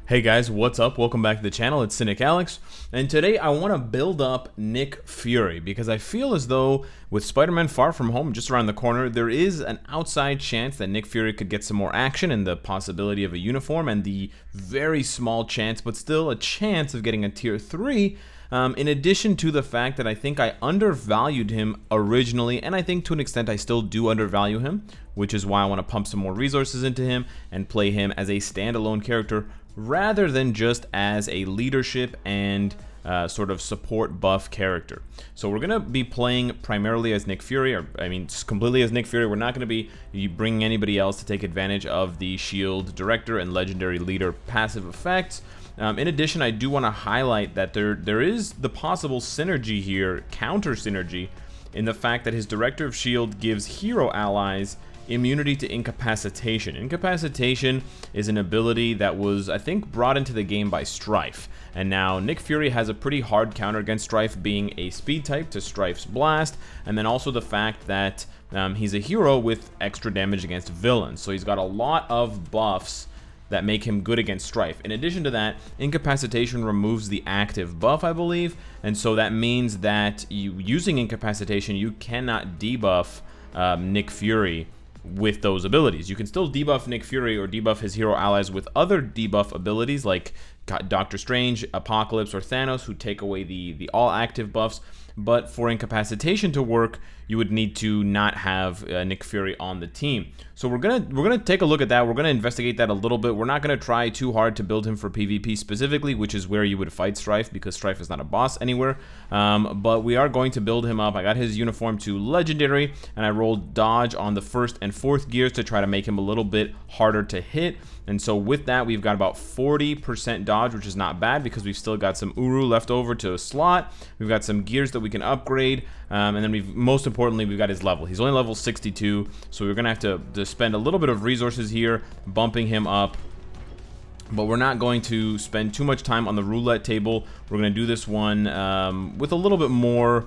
Hey guys, what's up? Welcome back to the channel. It's Cynicalex, and today I want to build up Nick Fury because I feel as though with Spider-Man Far From Home just around the corner, there is an outside chance that Nick Fury could get some more action and the possibility of a uniform, and the very small chance, but still a chance of getting a tier 3. In addition to the fact that I think I undervalued him originally, and I think to an extent I still do undervalue him, which is why I want to pump some more resources into him and play him as a standalone character rather than just as a leadership and sort of support buff character. So we're going to be playing primarily as Nick Fury, or I mean completely as Nick Fury. We're not going to be bringing anybody else to take advantage of the Shield Director and Legendary Leader passive effects. In addition, I do want to highlight that there is the possible synergy here, counter synergy, in the fact that his Director of Shield gives hero allies immunity to incapacitation. Incapacitation is an ability that was, I think, brought into the game by Strife. And now Nick Fury has a pretty hard counter against Strife, being a speed type to Strife's blast, and then also the fact that he's a hero with extra damage against villains. So he's got a lot of buffs that make him good against Strife. In addition to that, incapacitation removes the active buff, I believe, and so that means that using incapacitation, you cannot debuff Nick Fury with those abilities. You can still debuff Nick Fury or debuff his hero allies with other debuff abilities like Doctor Strange, Apocalypse, or Thanos, who take away the all active buffs. But for incapacitation to work, you would need to not have Nick Fury on the team. So we're gonna take a look at that. We're gonna investigate that a little bit. We're not gonna try too hard to build him for PvP specifically, which is where you would fight Strife, because Strife is not a boss anywhere. But we are going to build him up. I got his uniform to Legendary, and I rolled Dodge on the 1st and 4th gears to try to make him a little bit harder to hit. And so with that, we've got about 40% dodge, which is not bad because we've still got some Uru left over to slot. We've got some gears that we can upgrade, and then most importantly, we've got his level. He's only level 62, so we're gonna have to spend a little bit of resources here, bumping him up. But we're not going to spend too much time on the roulette table. We're gonna do this one with a little bit more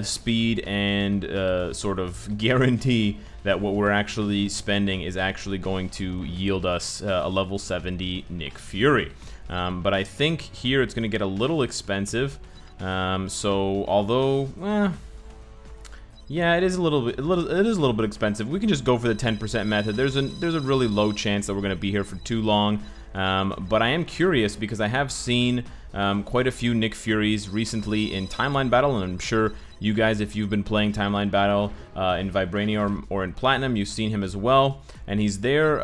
speed and sort of guarantee that what we're actually spending is actually going to yield us a level 70 Nick Fury. But I think here it's going to get a little expensive. So although, yeah, it is a little bit expensive. We can just go for the 10% method. There's a really low chance that we're going to be here for too long. But I am curious because I have seen quite a few Nick Furies recently in Timeline Battle, and I'm sure you guys, if you've been playing Timeline Battle in Vibranium or in Platinum, you've seen him as well. And he's there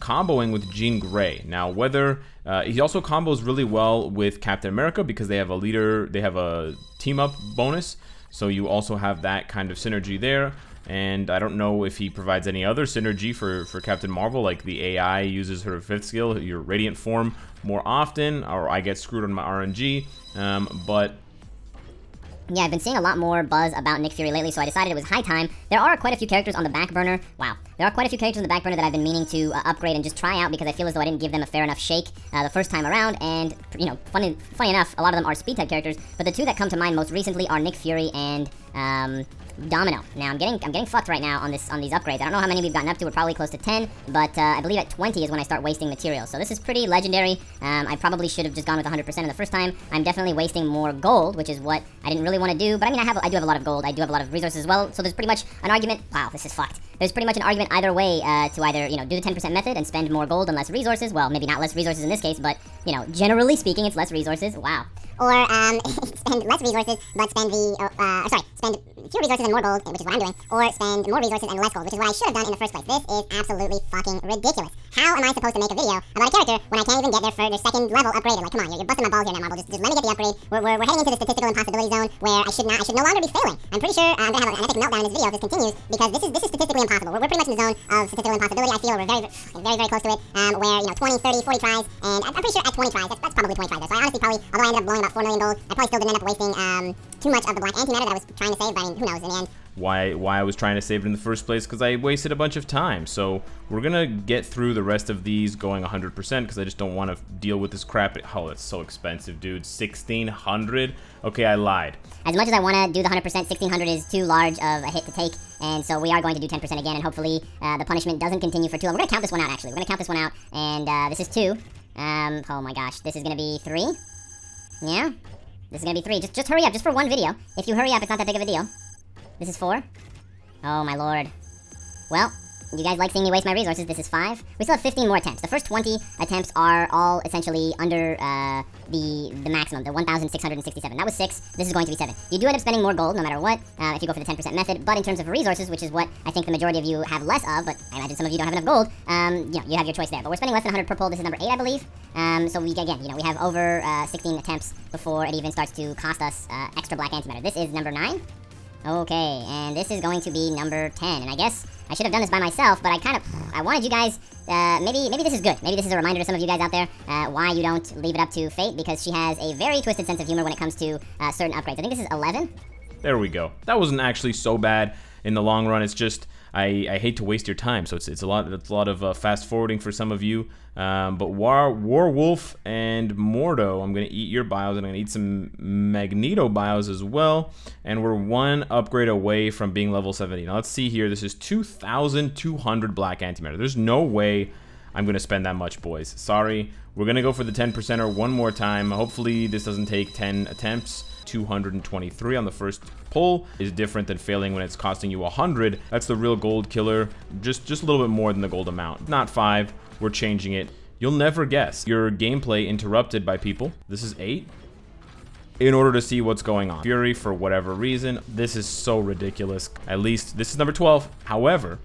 comboing with Jean Grey. Now, whether he also combos really well with Captain America because they have a team-up bonus. So you also have that kind of synergy there. And I don't know if he provides any other synergy for Captain Marvel, like the AI uses her 5th skill, your Radiant form, more often, or I get screwed on my RNG, but yeah, I've been seeing a lot more buzz about Nick Fury lately, so I decided it was high time. There are quite a few characters on the back burner. Wow. There are quite a few characters on the back burner that I've been meaning to upgrade and just try out because I feel as though I didn't give them a fair enough shake the first time around. And, you know, funny enough, a lot of them are speed-type characters, but the two that come to mind most recently are Nick Fury and Domino. Now, I'm getting fucked right now on these upgrades. I don't know how many we've gotten up to. We're probably close to 10, but I believe at 20 is when I start wasting materials. So this is pretty legendary. I probably should have just gone with 100% in the first time. I'm definitely wasting more gold, which is what I didn't really want to do. But I mean, I do have a lot of gold. I do have a lot of resources as well. So there's pretty much an argument. Wow, this is fucked. There's pretty much an argument either way to either, you know, do the 10% method and spend more gold and less resources. Well, maybe not less resources in this case, but, you know, generally speaking, it's less resources. Wow. Or spend less resources, but spend spend fewer resources and more gold, which is what I'm doing, or spend more resources and less gold, which is what I should have done in the first place. This is absolutely fucking ridiculous. How am I supposed to make a video about a character when I can't even get their 2nd level upgraded? Like, come on, you're busting my balls here now, Marvel. Just let me get the upgrade. We're heading into the statistical impossibility zone where I should no longer be failing. I'm pretty sure I'm gonna have an epic meltdown in this video if this continues, because this is statistically impossible. We're pretty much in the zone of statistical impossibility. I feel we're very close to it. Where, you know, 20, 30, 40 tries, and I'm pretty sure at 20 tries, that's probably 20 tries there. So I honestly probably, although I ended up blowing about 4 million gold, I probably still didn't end up wasting too much of the black antimatter that I was trying to save, but I mean, who knows in the end. why I was trying to save it in the first place, because I wasted a bunch of time. So we're gonna get through the rest of these going 100% because I just don't want to deal with this crap. Oh, it's so expensive, dude. 1,600? Okay, I lied. As much as I want to do the 100%, 1,600 is too large of a hit to take, and so we are going to do 10% again, and hopefully the punishment doesn't continue for too long. We're going to count this one out, actually. We're going to count this one out, and this is 2. Oh my gosh, this is gonna be 3? Yeah? This is gonna be 3. Just hurry up, just for one video. If you hurry up, it's not that big of a deal. This is 4? Oh my lord. Well, you guys like seeing me waste my resources. This is 5. We still have 15 more attempts. The first 20 attempts are all essentially under the maximum, the 1,667. That was 6. This is going to be 7. You do end up spending more gold no matter what if you go for the 10% method, but in terms of resources, which is what I think the majority of you have less of, but I imagine some of you don't have enough gold, you know, you have your choice there. But we're spending less than 100 per pull. This is number 8, I believe. So we, again, you know, we have over 16 attempts before it even starts to cost us extra black antimatter. This is number 9. Okay, and this is going to be number 10, and I guess I should have done this by myself, but I wanted you guys, maybe this is good. Maybe this is a reminder to some of you guys out there why you don't leave it up to fate, because she has a very twisted sense of humor when it comes to certain upgrades. I think this is 11. There we go. That wasn't actually so bad in the long run. It's just I hate to waste your time, so it's a lot of fast forwarding for some of you. But Warwolf and Mordo, I'm gonna eat your bios, and I'm gonna eat some Magneto bios as well. And we're 1 upgrade away from being level 70. Now let's see here. This is 2,200 black antimatter. There's no way I'm gonna spend that much, boys. Sorry. We're gonna go for the 10%er one more time. Hopefully this doesn't take 10 attempts. 223 on the first pull is different than failing when it's costing you 100. That's the real gold killer. Just a little bit more than the gold amount. Not 5. We're changing it. You'll never guess. Your gameplay interrupted by people. This is 8. In order to see what's going on. Fury, for whatever reason. This is so ridiculous. At least this is number 12. However,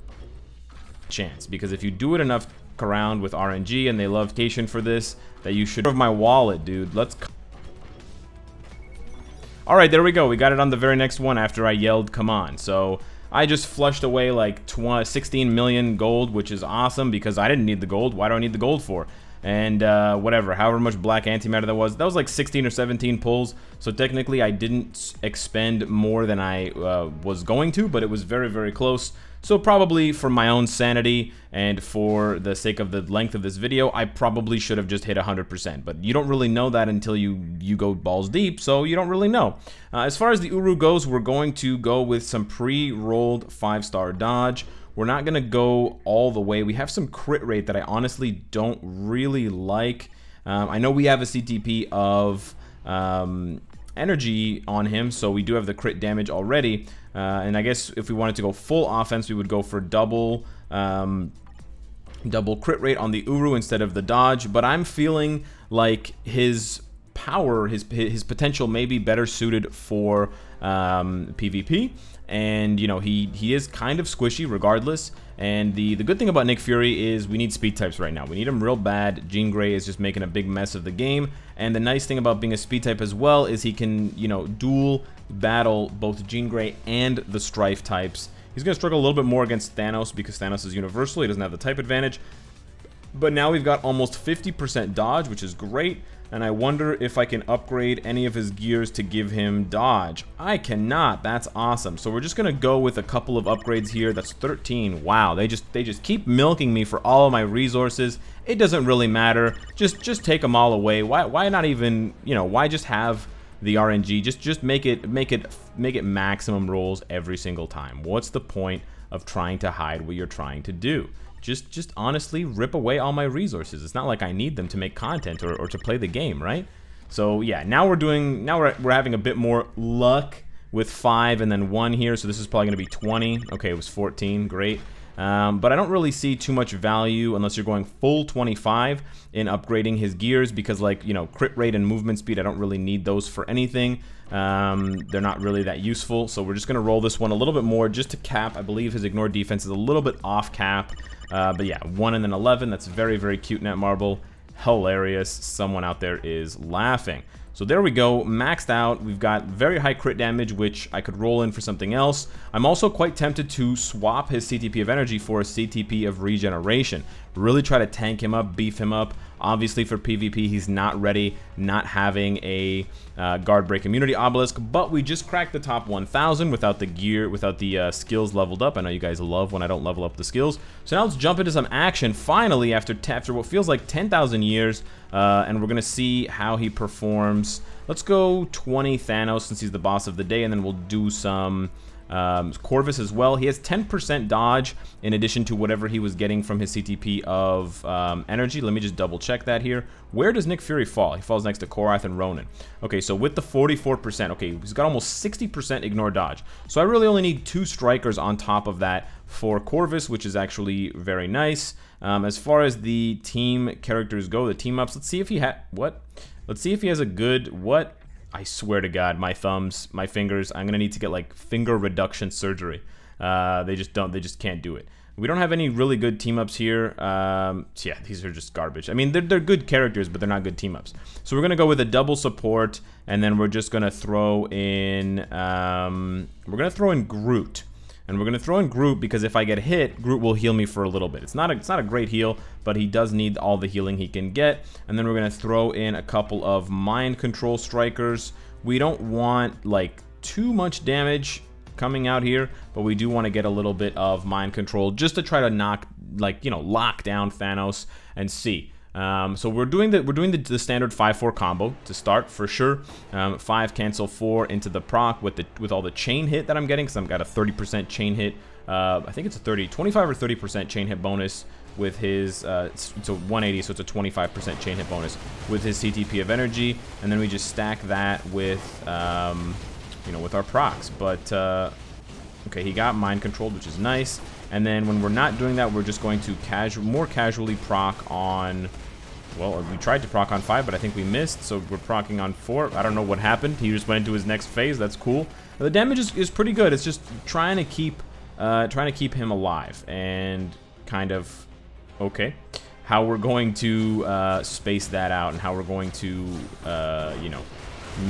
chance, because if you do it enough around with RNG and they love Cation for this, that you should have my wallet, dude. Let's. All right, there we go. We got it on the very next one after I yelled, come on. So I just flushed away like 16 million gold, which is awesome because I didn't need the gold. Why do I need the gold for? And whatever, however much black antimatter that was like 16 or 17 pulls. So technically I didn't expend more than I was going to, but it was very, very close. So probably for my own sanity and for the sake of the length of this video, I probably should have just hit 100%. But you don't really know that until you go balls deep, so you don't really know. As far as the Uru goes, we're going to go with some pre-rolled 5-star dodge. We're not going to go all the way. We have some crit rate that I honestly don't really like. I know we have a CTP of energy on him, so we do have the crit damage already. And I guess if we wanted to go full offense, we would go for double crit rate on the Uru instead of the dodge. But I'm feeling like his power, his potential may be better suited for PvP. And, you know, he is kind of squishy regardless. And the good thing about Nick Fury is we need speed types right now. We need him real bad. Jean Grey is just making a big mess of the game. And the nice thing about being a speed type as well is he can, you know, dual battle both Jean Grey and the Strife types. He's going to struggle a little bit more against Thanos because Thanos is universal. He doesn't have the type advantage. But now we've got almost 50% dodge, which is great. And I wonder if I can upgrade any of his gears to give him dodge. I cannot. That's awesome. So we're just going to go with a couple of upgrades here. That's 13. Wow, they just keep milking me for all of my resources. It doesn't really matter. Just take them all away. Why not even, you know, why just have the RNG? Just make it maximum rolls every single time. What's the point of trying to hide what you're trying to do? Just honestly rip away all my resources. It's not like I need them to make content or to play the game, right? So yeah, now we're having a bit more luck with 5 and then 1 here. So this is probably going to be 20. Okay, it was 14. Great. But I don't really see too much value unless you're going full 25 in upgrading his gears because, like, you know, crit rate and movement speed, I don't really need those for anything. They're not really that useful. So we're just going to roll this one a little bit more just to cap. I believe his ignore defense is a little bit off cap. But yeah, 1 and then 11. That's very, very cute, Net Marble. Hilarious. Someone out there is laughing. So there we go, maxed out. We've got very high crit damage, which I could roll in for something else. I'm also quite tempted to swap his CTP of energy for a CTP of regeneration. Really try to tank him up, beef him up. Obviously for PvP, he's not ready, not having a guard break immunity obelisk, but we just cracked the top 1,000 without the gear, without the skills leveled up. I know you guys love when I don't level up the skills. So now let's jump into some action, finally, after what feels like 10,000 years, and we're going to see how he performs. Let's go 20 Thanos since he's the boss of the day, and then we'll do some Corvus as well. He has 10% dodge in addition to whatever he was getting from his CTP of energy. Let me just double check that here. Where does Nick Fury fall? He falls next to Korath and Ronan. Okay, so with the 44%, okay, he's got almost 60% ignore dodge. So I really only need 2 strikers on top of that for Corvus, which is actually very nice. As far as the team characters go, the team ups, let's see if he Let's see if he has a good, I swear to God, my thumbs, my fingers, I'm gonna need to get like finger reduction surgery. They just can't do it. We don't have any really good team-ups here. Yeah, these are just garbage. I mean, they're good characters, but they're not good team-ups. So we're gonna go with a double support, and then we're just gonna throw in, Groot. And we're gonna throw in Groot because if I get hit, Groot will heal me for a little bit. It's not a great heal, but he does need all the healing he can get. And then we're gonna throw in a couple of mind control strikers. We don't want like too much damage coming out here, but we do want to get a little bit of mind control just to try to knock, like, you know, lock down Thanos and see. So we're doing the standard 5-4 combo to start for sure. 5 cancel 4 into the proc with all the chain hit that I'm getting, because I've got a 30% chain hit. I think it's a 25 or 30% chain hit bonus with his. It's a 180, so it's a 25% chain hit bonus with his CTP of energy, and then we just stack that with you know, with our procs. But okay, he got mind controlled, which is nice. And then when we're not doing that, we're just going to more casually proc on, well, we tried to proc on 5, but I think we missed, so we're procking on 4. I don't know what happened. He just went into his next phase. That's cool. The damage is pretty good. It's just trying to keep him alive, and kind of, okay, how we're going to space that out and how we're going to, you know,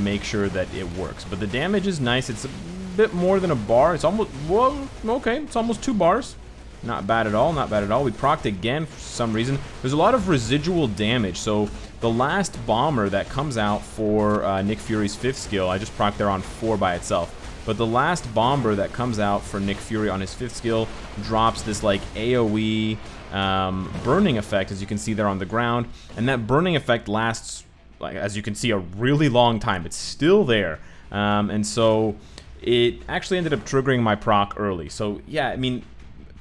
make sure that it works. But the damage is nice. It's a bit more than a bar. It's almost, well, okay, it's almost 2 bars. Not bad at all, not bad at all. We procced again for some reason. There's a lot of residual damage. So the last bomber that comes out for Nick Fury's 5th skill, I just procced there on 4 by itself. But the last bomber that comes out for Nick Fury on his 5th skill drops this like AoE burning effect, as you can see there on the ground. And that burning effect lasts, like, as you can see, a really long time. It's still there. And so it actually ended up triggering my proc early. So yeah, I mean,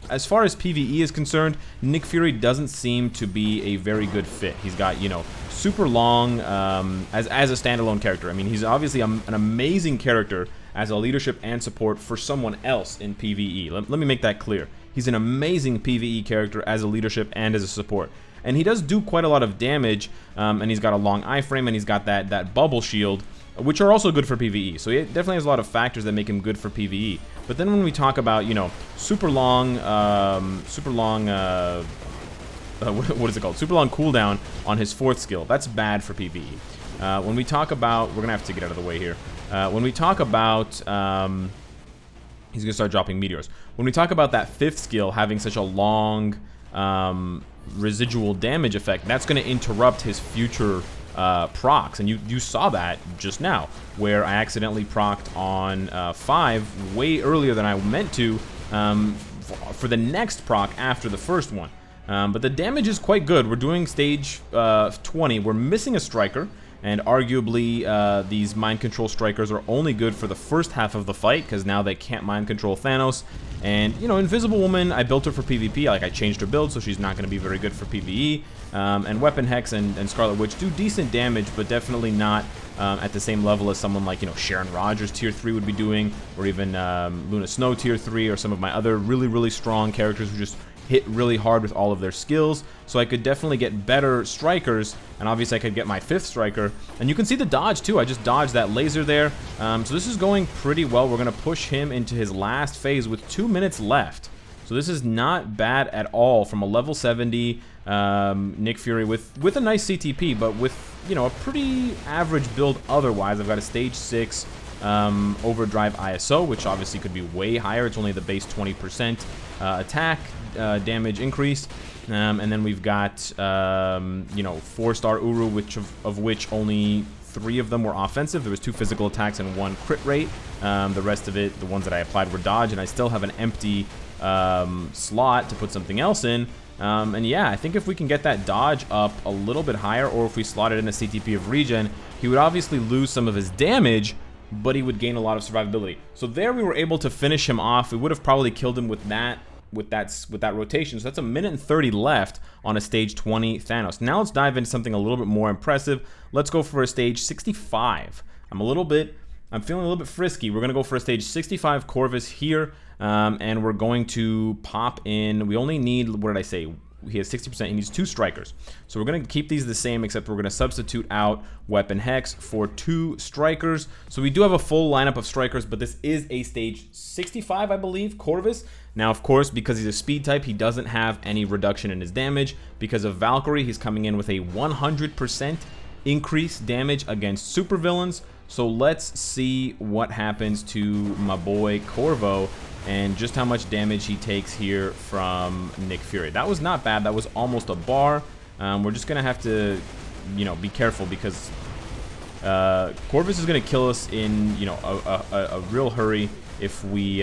as far as PvE is concerned, Nick Fury doesn't seem to be a very good fit. He's got, you know, super long as a standalone character. I mean, he's obviously an amazing character as a leadership and support for someone else in PvE. Let me make that clear. He's an amazing PvE character as a leadership and as a support. And he does do quite a lot of damage, and he's got a long iframe, and he's got that bubble shield, which are also good for PvE. So he definitely has a lot of factors that make him good for PvE. But then when we talk about, you know, super long what is it called? Super long cooldown on his 4th skill. That's bad for PvE. When we talk about, we're gonna have to get out of the way here. When we talk about, he's gonna start dropping meteors. When we talk about that 5th skill having such a long residual damage effect, that's going to interrupt his future procs, and you saw that just now, where I accidentally procced on 5 way earlier than I meant to for the next proc after the first one. But the damage is quite good. We're doing stage 20. We're missing a striker, and arguably these mind control strikers are only good for the first half of the fight, because now they can't mind control Thanos. And, you know, Invisible Woman, I built her for PvP. Like, I changed her build, so she's not going to be very good for PvE. And Weapon Hex and Scarlet Witch do decent damage, but definitely not at the same level as someone like, you know, Sharon Rogers tier 3 would be doing, or even Luna Snow tier 3, or some of my other really, really strong characters who just hit really hard with all of their skills. So I could definitely get better strikers, and obviously I could get my 5th striker. And you can see the dodge too. I just dodged that laser there. So this is going pretty well. We're gonna push him into his last phase with 2 minutes left. So this is not bad at all from a level 70 Nick Fury with a nice CTP, but with, you know, a pretty average build otherwise. I've got a stage 6 overdrive ISO, which obviously could be way higher. It's only the base 20% attack damage increase, and then we've got you know, 4-star Uru, of which only 3 of them were offensive. There was 2 physical attacks and 1 crit rate. The rest of it, the ones that I applied, were dodge, and I still have an empty slot to put something else in. And yeah, I think if we can get that dodge up a little bit higher, or if we slotted in a CTP of regen, he would obviously lose some of his damage, but he would gain a lot of survivability. So there we were able to finish him off. We would have probably killed him with that rotation. So that's a minute and 30 left on a stage 20 Thanos. Now let's dive into something a little bit more impressive. Let's go for a stage 65. I'm feeling a little bit frisky. We're gonna go for a stage 65 Corvus here, and we're going to pop in. We only need, what did I say? He has 60%, he needs 2 strikers. So we're going to keep these the same, except we're going to substitute out Weapon Hex for 2 strikers. So we do have a full lineup of strikers, but this is a stage 65, I believe, Corvus. Now, of course, because he's a speed type, he doesn't have any reduction in his damage. Because of Valkyrie, he's coming in with a 100% increased damage against supervillains. So let's see what happens to my boy Corvo and just how much damage he takes here from Nick Fury. That was not bad. That was almost a bar. We're just gonna have to, be careful because Corvus is gonna kill us in, a real hurry. If we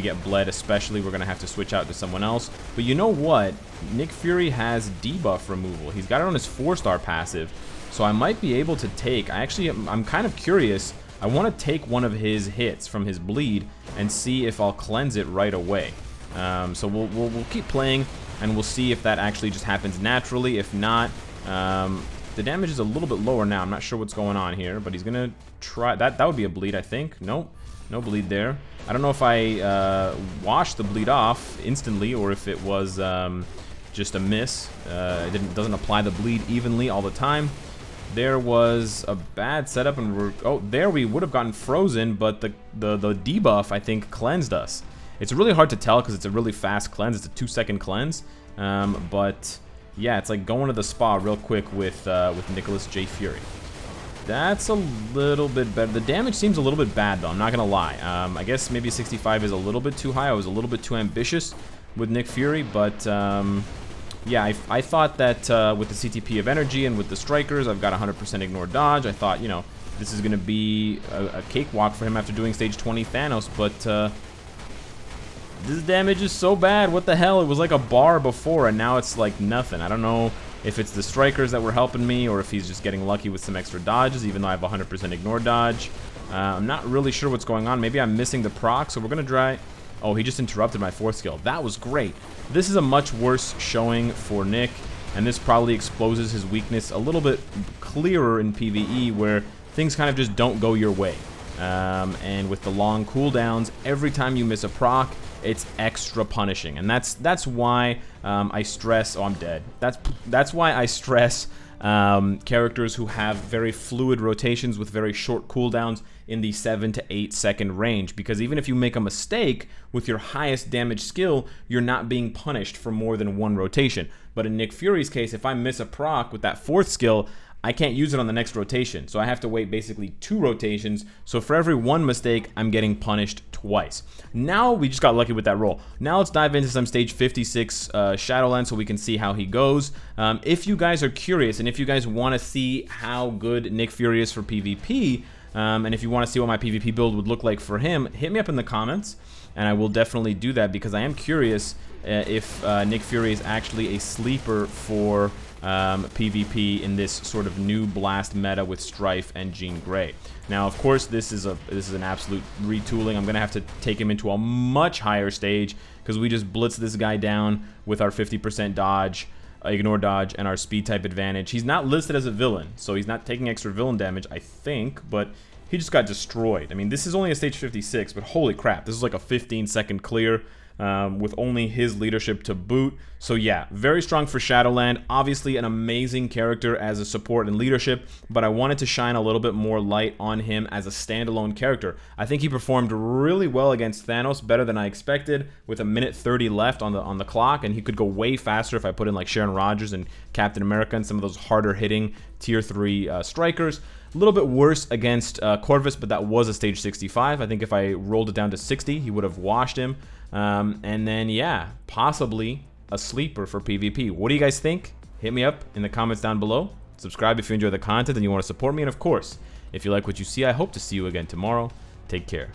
get bled, especially, we're gonna have to switch out to someone else. But you know what? Nick Fury has debuff removal. He's got it on his 4-star passive, so I might be able to take. I'm kind of curious. I want to take one of his hits from his bleed and see if I'll cleanse it right away. So we'll keep playing and we'll see if that actually just happens naturally. If not, the damage is a little bit lower now. I'm not sure what's going on here, but he's gonna try. That would be a bleed, I think. Nope, no bleed there. I don't know if I washed the bleed off instantly or if it was just a miss. It doesn't apply the bleed evenly all the time. There was a bad setup, and there we would have gotten frozen, but the debuff, I think, cleansed us. It's really hard to tell because it's a really fast cleanse. It's a 2-second cleanse, but yeah, it's like going to the spa real quick with Nicholas J. Fury. That's a little bit better. The damage seems a little bit bad, though. I'm not gonna lie. I guess maybe 65 is a little bit too high. I was a little bit too ambitious with Nick Fury, but yeah, I thought that with the CTP of energy and with the strikers, I've got 100% ignore dodge. I thought, this is going to be a cakewalk for him after doing stage 20 Thanos, but this damage is so bad. What the hell? It was like a bar before, and now it's like nothing. I don't know if it's the strikers that were helping me or if he's just getting lucky with some extra dodges, even though I have 100% ignore dodge. I'm not really sure what's going on. Maybe I'm missing the proc, so we're going to try... Oh, he just interrupted my 4th skill. That was great. This is a much worse showing for Nick, and this probably exposes his weakness a little bit clearer in PvE, where things kind of just don't go your way. And with the long cooldowns, every time you miss a proc, it's extra punishing, and that's why I stress. Oh, I'm dead. That's why I stress characters who have very fluid rotations with very short cooldowns in the 7 to 8 second range, because even if you make a mistake with your highest damage skill, you're not being punished for more than 1 rotation. But in Nick Fury's case, if I miss a proc with that 4th skill, I can't use it on the next rotation, so I have to wait basically 2 rotations. So for every 1 mistake, I'm getting punished twice. Now we just got lucky with that roll. Now let's dive into some stage 56 Shadowland so we can see how he goes. If you guys are curious and if you guys want to see how good Nick Fury is for PvP, and if you want to see what my PvP build would look like for him, hit me up in the comments, and I will definitely do that, because I am curious if Nick Fury is actually a sleeper for PvP in this sort of new blast meta with Strife and Jean Grey. Now, of course, this is an absolute retooling. I'm gonna have to take him into a much higher stage because we just blitzed this guy down with our 50% dodge, ignore dodge, and our speed type advantage. He's not listed as a villain, so he's not taking extra villain damage, I think, but he just got destroyed. I mean, this is only a stage 56, but holy crap, this is like a 15-second clear with only his leadership to boot. So yeah, very strong for Shadowland. Obviously an amazing character as a support and leadership, but I wanted to shine a little bit more light on him as a standalone character. I think he performed really well against Thanos, better than I expected, with a minute 30 left on the clock, and he could go way faster if I put in like Sharon Rogers and Captain America and some of those harder hitting tier 3 strikers. A little bit worse against Corvus, but that was a stage 65. I think if I rolled it down to 60, he would have washed him. And then, yeah, possibly a sleeper for PvP. What do you guys think? Hit me up in the comments down below. Subscribe if you enjoy the content and you want to support me. And of course, if you like what you see, I hope to see you again tomorrow. Take care.